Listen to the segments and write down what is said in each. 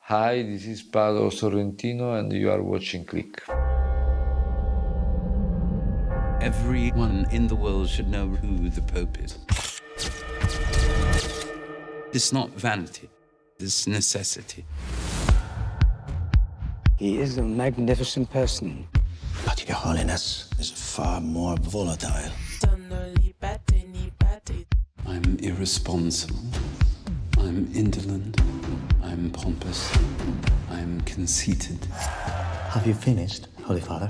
Hi, this is Paolo Sorrentino and you are watching Clique. Everyone in the world should know who the Pope is. It's not vanity, it's necessity. He is a magnificent person. But your holiness is far more volatile. I'm irresponsible. I'm indolent. I'm pompous. I'm conceited. Have you finished, Holy Father?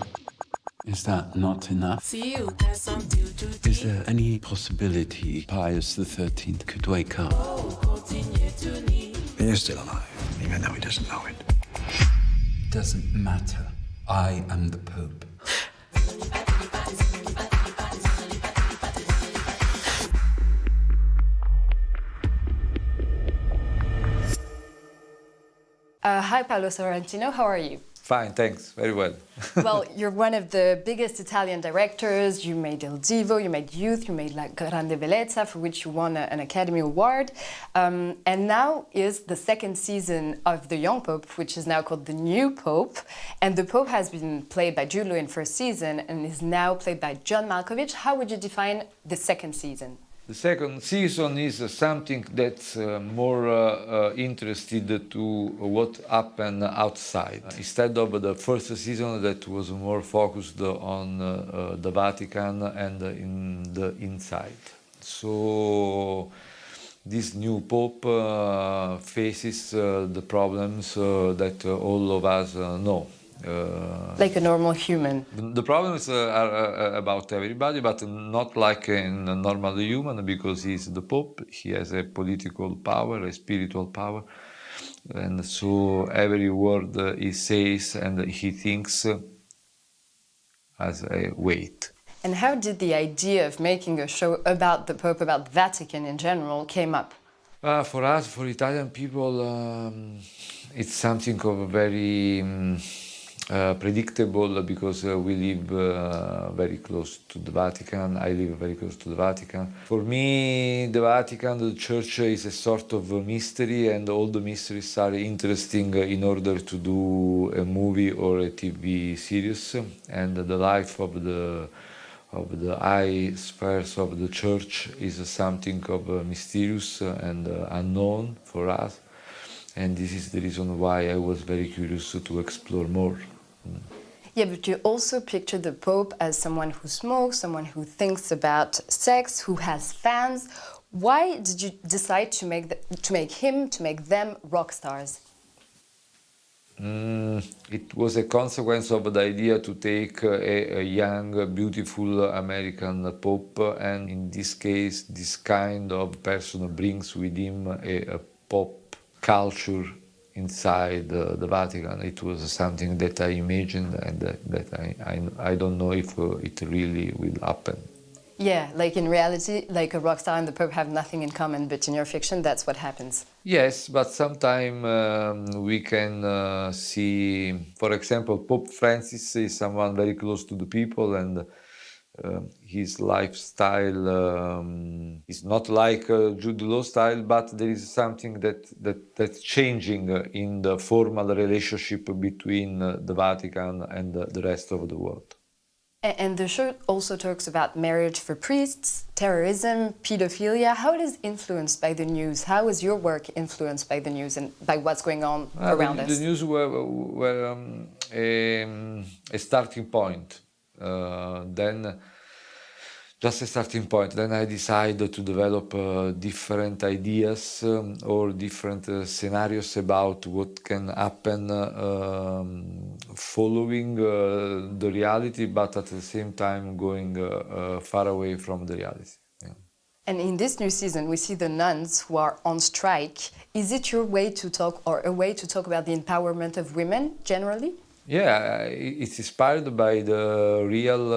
Is that not enough? Is there any possibility Pius XIII could wake up? He is still alive, even though he doesn't know it. It doesn't matter. I am the Pope. Hi, Paolo Sorrentino. How are you? Fine, thanks. Very well. Well, you're one of the biggest Italian directors. You made Il Divo, you made Youth, you made La Grande Bellezza, for which you won an Academy Award. And now is the second season of The Young Pope, which is now called The New Pope. And the Pope has been played by Jude Law in first season and is now played by John Malkovich. How would you define the second season? The second season is something that's more interested to what happened outside. Instead of the first season that was more focused on the Vatican and in the inside. So this new Pope faces the problems that all of us know. Like a normal human. The problems are about everybody, but not like in a normal human, because he's the Pope. He has a political power, a spiritual power, and so every word he says and he thinks has a weight. And how did the idea of making a show about the Pope, about the Vatican in general, came up? For us, for Italian people, it's something of a very predictable, because we live very close to the Vatican. I live very close to the Vatican. For me, the Vatican, the Church, is a sort of a mystery, and all the mysteries are interesting in order to do a movie or a TV series. And the life of the high spheres of the Church is something of mysterious and unknown for us. And this is the reason why I was very curious to explore more. Yeah, but you also picture the Pope as someone who smokes, someone who thinks about sex, who has fans. Why did you decide to make them rock stars? It was a consequence of the idea to take a young, beautiful American Pope, and in this case, this kind of person brings with him a pop culture inside the Vatican. It was something that I imagined, and that I don't know if it really will happen. Yeah, like in reality, like a rock star and the Pope have nothing in common, but in your fiction, that's what happens. Yes, but sometimes we can see, for example, Pope Francis is someone very close to the people, and his lifestyle is not like Jude Law style, but there is something that's changing in the formal relationship between the Vatican and the rest of the world. And the show also talks about marriage for priests, terrorism, pedophilia. How it is influenced by the news? How is your work influenced by the news and by what's going on around us? The news were a starting point. Then just a starting point. Then I decided to develop different ideas or different scenarios about what can happen following the reality, but at the same time going far away from the reality. Yeah. And in this new season, we see the nuns who are on strike. Is it your way to talk, or a way to talk about the empowerment of women generally? Yeah, it's inspired by the real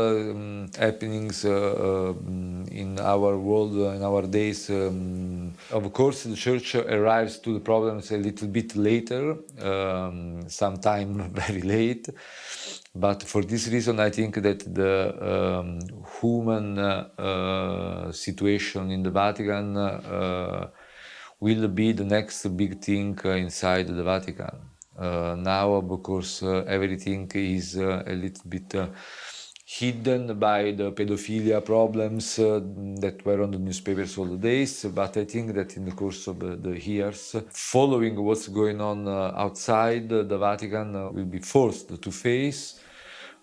happenings in our world, in our days. Of course, the Church arrives to the problems a little bit later, sometime very late. But for this reason, I think that the human situation in the Vatican will be the next big thing inside the Vatican. Now, of course, everything is a little bit hidden by the pedophilia problems that were on the newspapers all the days. But I think that in the course of the years, following what's going on outside the Vatican will be forced to face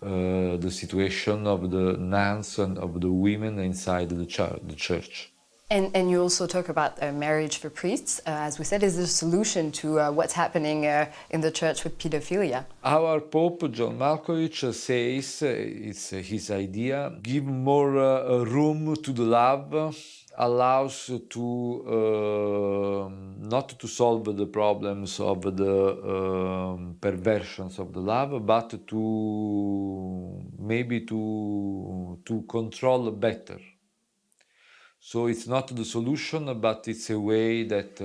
the situation of the nuns and of the women inside the church. And you also talk about marriage for priests, as we said, is a solution to what's happening in the church with pedophilia. Our Pope, John Malkovich, says, it's his idea, give more room to the love, allows to not to solve the problems of the perversions of the love, but to maybe to control better. So it's not the solution, but it's a way that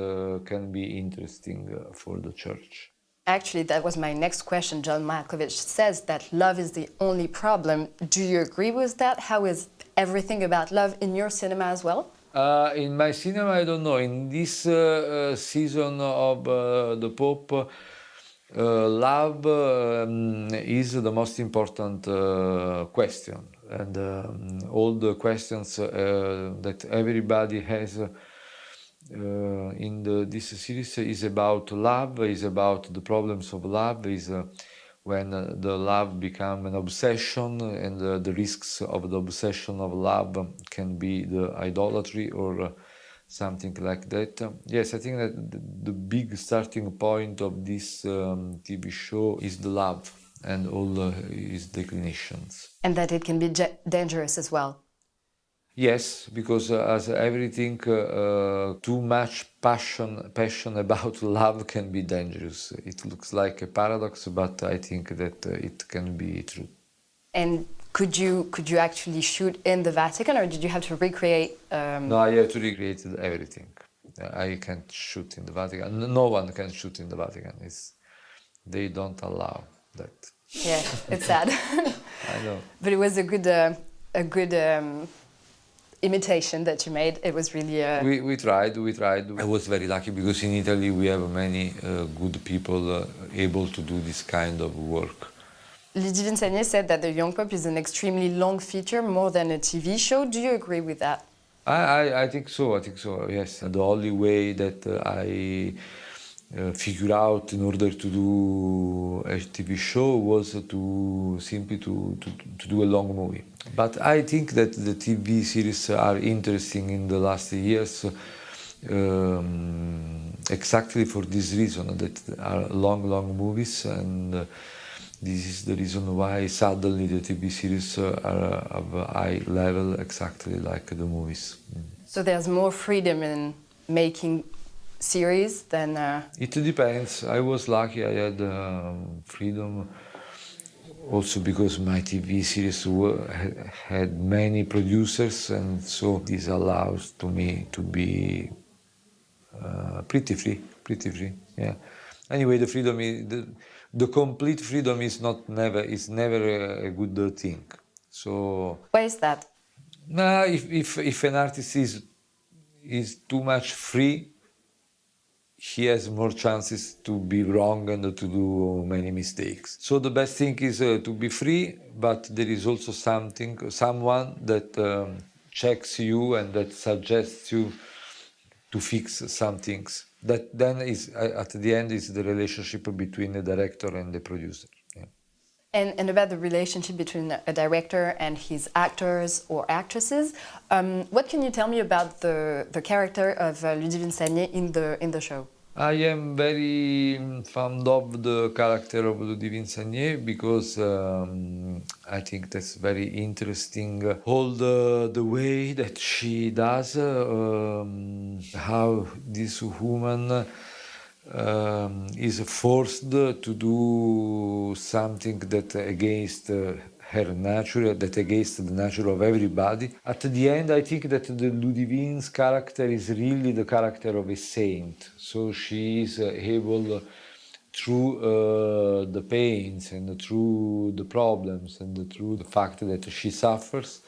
can be interesting for the church. Actually, that was my next question. John Malkovich says that love is the only problem. Do you agree with that? How is everything about love in your cinema as well? In my cinema, I don't know. In this season of the Pope, love is the most important question. And all the questions that everybody has in this series is about love, is about the problems of love, is when the love becomes an obsession, and the risks of the obsession of love can be the idolatry or something like that. Yes, I think that the big starting point of this TV show is the love and all its declinations. And that it can be dangerous as well. Yes, because as everything, too much passion about love can be dangerous. It looks like a paradox, but I think that it can be true. And could you actually shoot in the Vatican, or did you have to recreate? No, I have to recreate everything. I can't shoot in the Vatican. No one can shoot in the Vatican. They don't allow that. Yeah, it's sad. I know. But it was a good imitation that you made. It was really... We tried. I was very lucky because in Italy we have many good people able to do this kind of work. Ludivine Sagnier said that The Young Pope is an extremely long feature, more than a TV show. Do you agree with that? I think so, yes. The only way that I figured out in order to do a TV show was to simply to do a long movie. But I think that the TV series are interesting in the last years exactly for this reason, that are long movies, and this is the reason why suddenly the TV series are of a high level, exactly like the movies. So there's more freedom in making series than... It depends. I was lucky, I had freedom also because my TV series had many producers, and so this allows to me to be pretty free, yeah. Anyway, the freedom is... The complete freedom is never a good thing. So why is that? If an artist is too much free, he has more chances to be wrong and to do many mistakes. So the best thing is to be free, but there is also someone that checks you and that suggests you to fix some things. That then is, at the end, is the relationship between the director and the producer. Yeah. And about the relationship between a director and his actors or actresses, what can you tell me about the character of Ludivine Sagnier in the show? I am very fond of the character of Ludivine Sagnier because I think that's very interesting. All the way that she does, how this woman is forced to do something that against her nature, that against the nature of everybody. At the end, I think that the Ludivine's character is really the character of a saint. So she is able, through the pains and through the problems and through the fact that she suffers,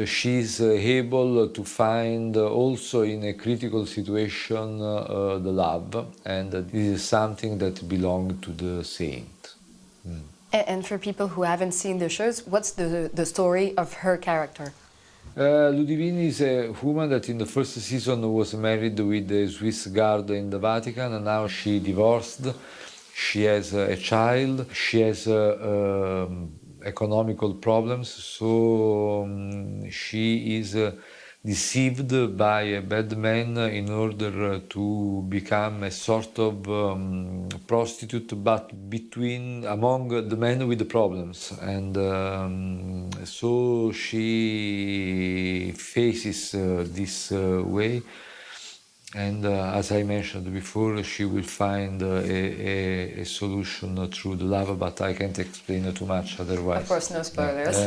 she's able to find also in a critical situation the love, and this is something that belongs to the saint. And for people who haven't seen the shows, what's the story of her character? Ludivine is a woman that in the first season was married with a Swiss guard in the Vatican, and now she divorced. She has a child. She has economical problems, so she is deceived by a bad man in order to become a sort of prostitute, but among the men with the problems, and so she faces this way, and as I mentioned before, she will find a solution through the love, but I can't explain too much otherwise. Of course, no spoilers.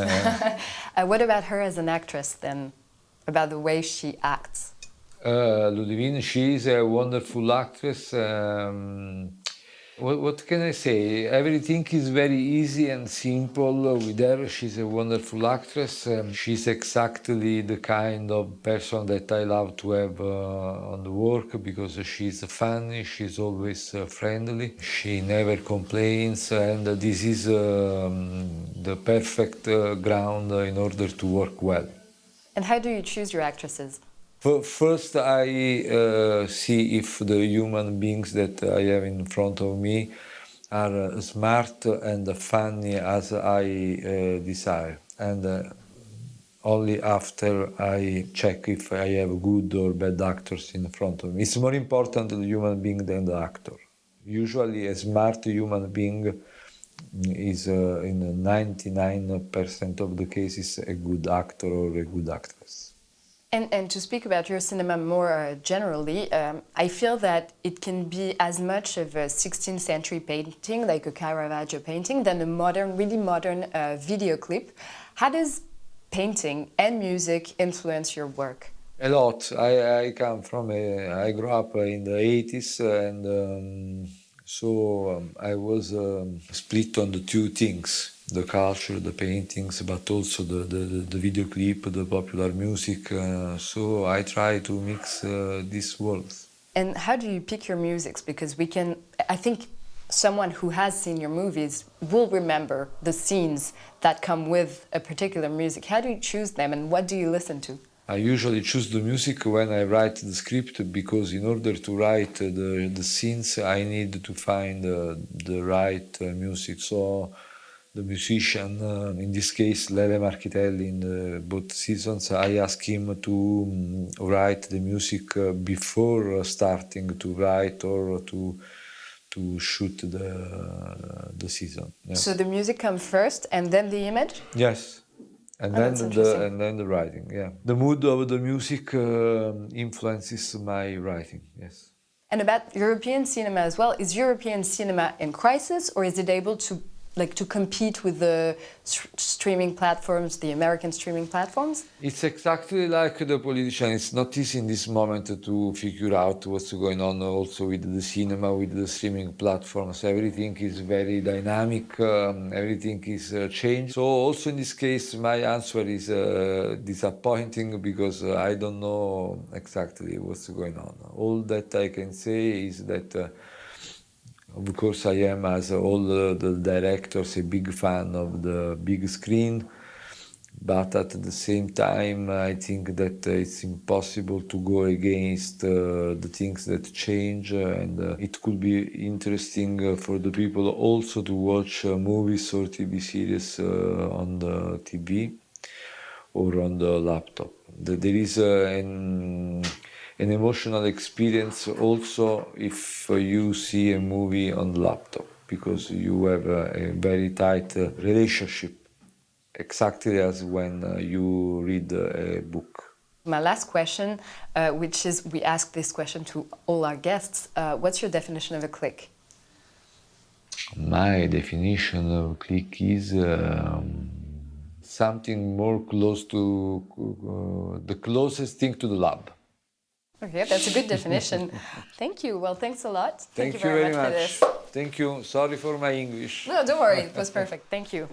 What about her as an actress then? About the way she acts? Ludivine, she is a wonderful actress. What can I say? Everything is very easy and simple with her. She's a wonderful actress. She's exactly the kind of person that I love to have on the work, because she's funny, she's always friendly, she never complains, and this is the perfect ground in order to work well. And how do you choose your actresses? First, I see if the human beings that I have in front of me are smart and funny as I desire. And only after I check if I have good or bad actors in front of me. It's more important the human being than the actor. Usually a smart human being is in 99% of the cases a good actor or a good actress. And to speak about your cinema more generally, I feel that it can be as much of a 16th century painting, like a Caravaggio painting, than a modern, really modern video clip. How does painting and music influence your work? A lot. I grew up in the 80s, and so I was split on the two things, the culture, the paintings, but also the video clip, the popular music. So I try to mix these worlds. And how do you pick your musics? Because I think someone who has seen your movies will remember the scenes that come with a particular music. How do you choose them, and what do you listen to? I usually choose the music when I write the script, because in order to write the scenes, I need to find the right music. So the musician, in this case Lele Marchitelli, in both seasons, I ask him to write the music before starting to write or to shoot the season. Yeah. So the music comes first and then the image? Yes. And then the writing, yeah. The mood of the music influences my writing, yes. And about European cinema as well, is European cinema in crisis, or is it able to compete with the streaming platforms, the American streaming platforms? It's exactly like the politician. It's not easy in this moment to figure out what's going on also with the cinema, with the streaming platforms. Everything is very dynamic, everything is changed. So also in this case, my answer is disappointing, because I don't know exactly what's going on. All that I can say is that of course, I am, as all the directors, a big fan of the big screen, but at the same time, I think that it's impossible to go against the things that change, and it could be interesting for the people also to watch movies or TV series on the TV or on the laptop. There is an emotional experience also if you see a movie on the laptop, because you have a very tight relationship, exactly as when you read a book. My last question, which is, we ask this question to all our guests, what's your definition of a clique? My definition of clique is something more close to the closest thing to the lab. Okay, that's a good definition. Thank you. Well, thanks a lot. Thank you very much for this. Thank you. Sorry for my English. No, don't worry. It was perfect. Thank you.